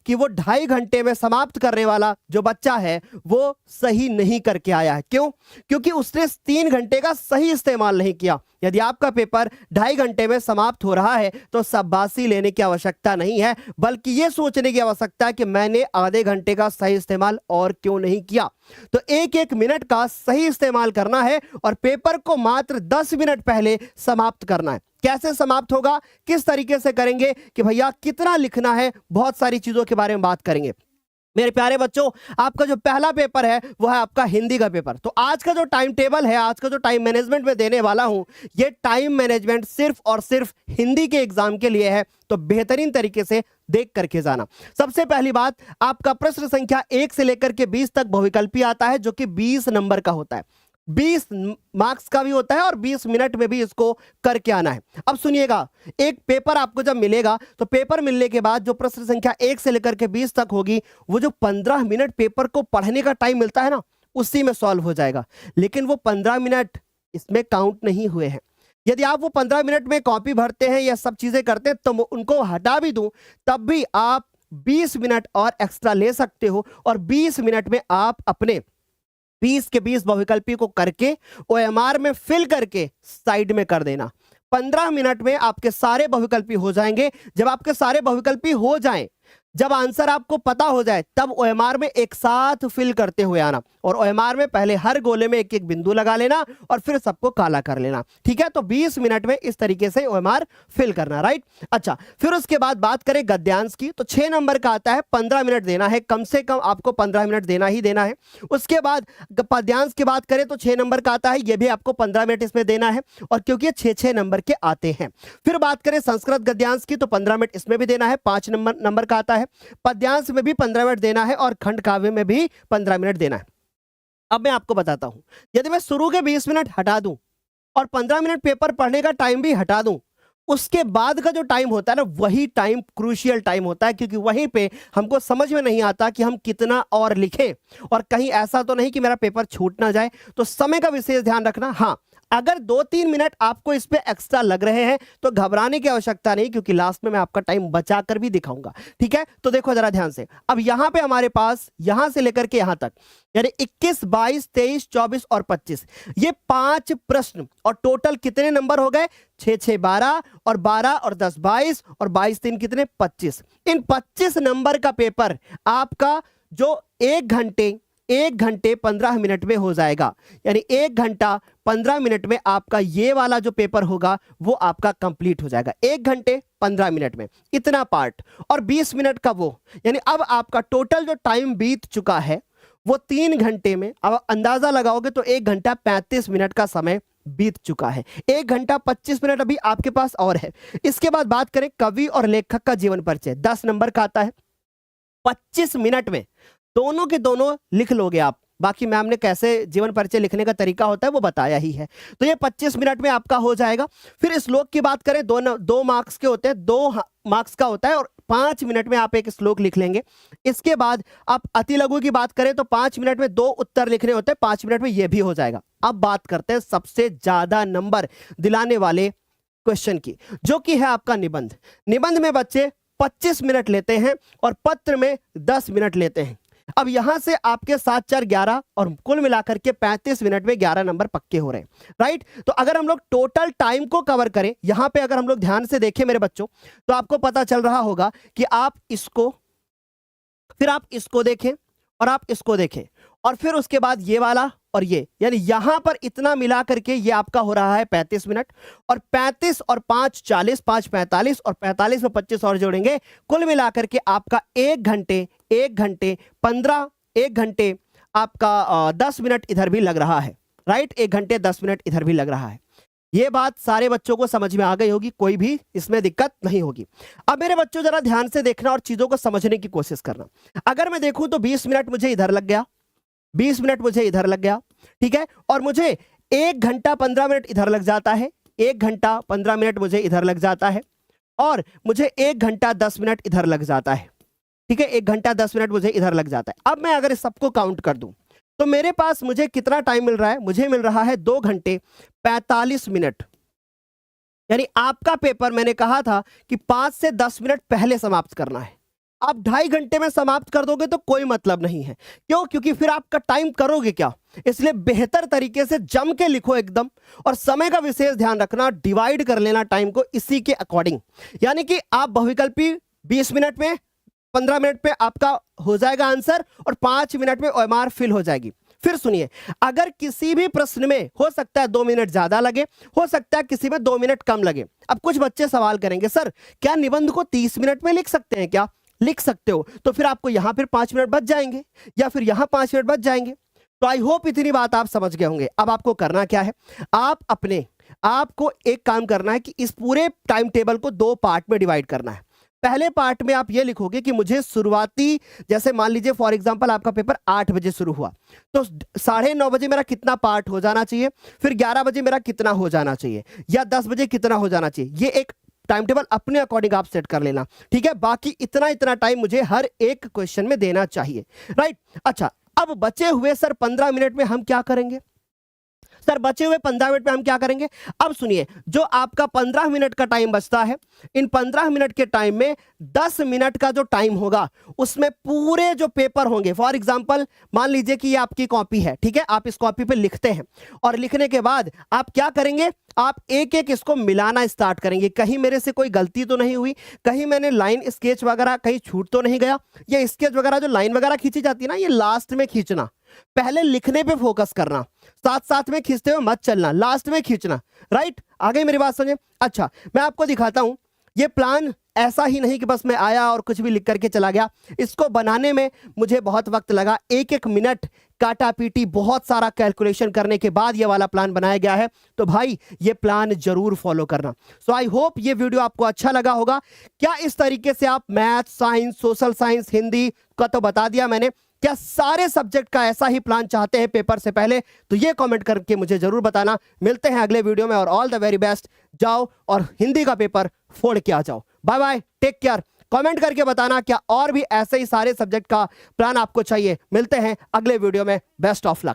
कि वो 2.5 घंटे में समाप्त करने वाला जो बच्चा है वो सही नहीं करके आया है। क्यों? क्योंकि उसने 3 घंटे का सही इस्तेमाल नहीं किया। यदि आपका पेपर 2.5 घंटे में समाप्त हो रहा है तो शाबाशी लेने की आवश्यकता नहीं है, बल्कि यह सोचने की आवश्यकता है कि मैंने आधे घंटे का सही इस्तेमाल और क्यों नहीं किया। तो एक एक मिनट का सही इस्तेमाल करना है और पेपर को मात्र 10 मिनट पहले समाप्त करना है। कैसे समाप्त होगा, किस तरीके से करेंगे कि भैया कितना लिखना है, बहुत सारी चीजों के बारे में बात करेंगे। मेरे प्यारे बच्चों, आपका जो पहला पेपर है वो है आपका हिंदी का पेपर। तो आज का जो टाइम टेबल है, आज का जो टाइम मैनेजमेंट में देने वाला हूं, ये टाइम मैनेजमेंट सिर्फ और सिर्फ हिंदी के एग्जाम के लिए है, तो बेहतरीन तरीके से देख करके जाना। सबसे पहली बात, आपका प्रश्न संख्या 1 से लेकर के 20 तक बहुविकल्पी आता है, जो कि 20 नंबर का होता है। 20 मार्क्स का भी होता है और 20 मिनट में भी इसको करके आना है। अब सुनिएगा, एक पेपर आपको जब मिलेगा तो पेपर मिलने के बाद जो प्रश्न संख्या 1 से लेकर के 20 तक होगी, वो जो 15 मिनट पेपर को पढ़ने का टाइम मिलता है ना, उसी में सॉल्व हो जाएगा। लेकिन वो 15 मिनट इसमें काउंट नहीं हुए हैं। यदि आप वो 15 मिनट में कॉपी भरते हैं या सब चीजें करते हैं तो उनको हटा भी दूं, तब भी आप 20 मिनट और एक्स्ट्रा ले सकते हो और 20 मिनट में आप अपने 20 के 20 बहुविकल्पी को करके OMR में फिल करके साइड में कर देना। 15 मिनट में आपके सारे बहुविकल्पी हो जाएंगे। जब आपके सारे बहुविकल्पी हो जाएं, जब आंसर आपको पता हो जाए, तब OMR में एक साथ फिल करते हुए आना और OMR में पहले हर गोले में एक एक बिंदु लगा लेना और फिर सबको काला कर लेना। ठीक है, तो 20 मिनट में इस तरीके से OMR फिल करना, राइट। अच्छा, फिर उसके बाद बात करें गद्यांश की, तो 6 नंबर का आता है, 15 मिनट देना है, कम से कम आपको 15 मिनट देना ही देना है। उसके बाद पद्यांश की बात करें तो 6 नंबर का आता है, यह भी आपको 15 मिनट इसमें देना है, और क्योंकि ये 6-6 नंबर के आते हैं। फिर बात करें संस्कृत गद्यांश की, तो 15 मिनट इसमें भी देना है, 5 नंबर का आता है। पद्यांश में भी 15 मिनट देना है और खंड काव्य में भी 15 मिनट देना है। अब मैं आपको बताता हूं, यदि मैं शुरू के 20 मिनट हटा दूं और 15 मिनट पेपर पढ़ने का टाइम भी हटा दूं, उसके बाद का जो टाइम होता है ना, वही टाइम क्रूशियल टाइम होता है, क्योंकि वहीं पे हमको समझ में नहीं आता कि हम कितना और लिखें और कहीं ऐसा तो नहीं कि मेरा पेपर छूट ना जाए। तो समय का विशेष ध्यान रखना। हाँ, अगर 2-3 मिनट आपको इस पे एक्स्ट्रा लग रहे हैं तो घबराने की आवश्यकता नहीं, क्योंकि लास्ट में मैं आपका टाइम बचा कर भी दिखाऊंगा। ठीक है, तो देखो जरा ध्यान से। अब यहां पे हमारे पास यहां से लेकर के यहां तक, यानी 21, 22, 23, 24 और 25, ये 5 प्रश्न, और टोटल कितने नंबर हो गए? 6-6 12 और 12 और 10 22 और 22 3 कितने? 25। इन 25 नंबर का पेपर आपका जो 1 घंटे 15 मिनट में हो जाएगा। यानी 1 घंटा 15 मिनट में आपका ये वाला जो पेपर होगा वो आपका कंप्लीट हो जाएगा। 1 घंटे 15 मिनट में इतना पार्ट और 20 मिनट का वो, यानी अब आपका टोटल जो टाइम बीत चुका है वो 3 घंटे में, अब अंदाजा लगाओगे तो 1 घंटा 35 मिनट का समय बीत चुका है। 1 घंटा 25 मिनट अभी आपके पास और है। इसके बाद बात करें कवि और लेखक का जीवन परिचय, 10 नंबर का आता है। 25 मिनट में दोनों के दोनों लिख लोगे आप। बाकी मैम ने कैसे जीवन परिचय लिखने का तरीका होता है वो बताया ही है। तो ये 25 मिनट में आपका हो जाएगा। फिर श्लोक की बात करें, 2 मार्क्स के होते हैं, 2 मार्क्स का होता है और 5 मिनट में आप एक श्लोक लिख लेंगे। इसके बाद आप अति लघु की बात करें तो 5 मिनट में 2 उत्तर लिखने होते हैं, 5 मिनट में ये भी हो जाएगा। अब बात करते हैं सबसे ज्यादा नंबर दिलाने वाले क्वेश्चन की, जो कि है आपका निबंध। निबंध में बच्चे 25 मिनट लेते हैं और पत्र में 10 मिनट लेते हैं। अब यहां से आपके 7 4 11 और कुल मिलाकर के 35 मिनट में 11 नंबर पक्के हो रहे हैं, राइट। तो अगर हम लोग टोटल टाइम को कवर करें, यहां पे अगर हम लोग ध्यान से देखें मेरे बच्चों, तो आपको पता चल रहा होगा कि आप इसको, फिर आप इसको देखें और आप इसको देखें और फिर उसके बाद ये वाला और ये, यानी यहां पर इतना मिला करके ये आपका हो रहा है 35 मिनट, और 35 और 5 40, 5 45 और 45 में 25 और जोड़ेंगे, कुल मिलाकर के आपका 1 घंटे 15, 1 घंटे आपका 10 मिनट इधर भी लग रहा है, राइट। 1 घंटे 10 मिनट इधर भी लग रहा है। ये बात सारे बच्चों को समझ में आ गई होगी, कोई भी इसमें दिक्कत नहीं होगी। अब मेरे बच्चों जरा ध्यान से देखना और चीजों को समझने की कोशिश करना। अगर मैं देखूं तो 20 मिनट मुझे इधर लग गया, 20 मिनट मुझे इधर लग गया, ठीक है, और मुझे 1 घंटा 15 मिनट इधर लग जाता है, 1 घंटा 15 मिनट मुझे इधर लग जाता है, और मुझे 1 घंटा 10 मिनट इधर लग जाता है, ठीक है, 1 घंटा 10 मिनट मुझे इधर लग जाता है। अब मैं अगर इस सबको काउंट कर दूं तो मेरे पास मुझे कितना टाइम मिल रहा है? मुझे मिल रहा है 2 घंटे 45 मिनट। यानी आपका पेपर मैंने कहा था कि 5 से 10 मिनट पहले समाप्त करना है, आप 2.5 घंटे में समाप्त कर दोगे तो कोई मतलब नहीं है। क्यों? क्योंकि फिर आपका टाइम करोगे क्या? इसलिए बेहतर तरीके से जम के लिखो एकदम, और समय का विशेष ध्यान रखना, डिवाइड कर लेना टाइम को इसी के अकॉर्डिंग। यानी कि आप बहुविकल्पी 20 मिनट में, 15 मिनट में आपका हो जाएगा आंसर, और 5 मिनट में OMR फिल हो जाएगी। फिर सुनिए, अगर किसी भी प्रश्न में हो सकता है 2 मिनट ज्यादा लगे, हो सकता है किसी में 2 मिनट कम लगे। अब कुछ बच्चे सवाल करेंगे, सर क्या निबंध को 30 मिनट में लिख सकते हैं क्या? लिख सकते हो, तो फिर आपको यहां फिर 5 मिनट बच जाएंगे, या फिर यहां 5 मिनट बच जाएंगे। तो आई होप इतनी बात आप समझ गए होंगे। अब आपको करना क्या है, आपको एक काम करना है कि इस पूरे टाइम टेबल को 2 पार्ट में डिवाइड करना है। पहले पार्ट में आप ये लिखोगे कि मुझे शुरुआती, जैसे मान लीजिए फॉर एग्जांपल आपका पेपर 8 बजे शुरू हुआ, तो 9:30 बजे मेरा कितना पार्ट हो जाना चाहिए, फिर 11 बजे मेरा कितना हो जाना चाहिए, या 10 बजे कितना हो जाना चाहिए। ये एक टाइम टेबल अपने अकॉर्डिंग आप सेट कर लेना, ठीक है। बाकी इतना टाइम मुझे हर एक क्वेश्चन में देना चाहिए, राइट। अच्छा, अब बचे हुए सर 15 मिनट में हम क्या करेंगे? सर बचे हुए 15 मिनट में हम क्या करेंगे? अब सुनिए, जो आपका 15 मिनट का टाइम बचता है, इन 15 मिनट के टाइम में 10 मिनट का जो टाइम होगा उसमें पूरे जो पेपर होंगे, फॉर एग्जांपल मान लीजिए कि ये आपकी कॉपी है, ठीक है, आप इस कॉपी पे लिखते हैं, और लिखने के बाद आप क्या करेंगे, आप एक एक इसको मिलाना स्टार्ट करेंगे। कहीं मेरे से कोई गलती तो नहीं हुई, कहीं मैंने लाइन स्केच वगैरह कहीं छूट तो नहीं गया। ये स्केच वगैरह जो लाइन वगैरह खींची जाती है ना, ये लास्ट में खींचना, पहले लिखने पे फोकस करना, साथ साथ में खींचते हुए मत चलना, लास्ट में खींचना, राइट। आगे मेरी बात समझे। अच्छा, मैं आपको दिखाता हूं, ये प्लान ऐसा ही नहीं कि बस मैं आया और कुछ भी लिख करके चला गया। इसको बनाने में मुझे बहुत वक्त लगा, एक मिनट काटा पीटी, बहुत सारा कैलकुलेशन करने के बाद ये वाला प्लान बनाया गया है। तो भाई ये प्लान जरूर फॉलो करना। सो आई होप ये वीडियो आपको अच्छा लगा होगा। क्या इस तरीके से आप math, science, social science, Hindi का तो बता दिया मैंने, क्या सारे सब्जेक्ट का ऐसा ही प्लान चाहते हैं पेपर से पहले? तो ये कमेंट करके मुझे जरूर बताना। मिलते हैं अगले वीडियो में, और ऑल द वेरी बेस्ट। जाओ और हिंदी का पेपर फोड़ के आ जाओ। Bye bye, take care. Comment करके बताना क्या और भी ऐसे ही सारे सब्जेक्ट का प्लान आपको चाहिए। मिलते हैं अगले वीडियो में। Best of luck.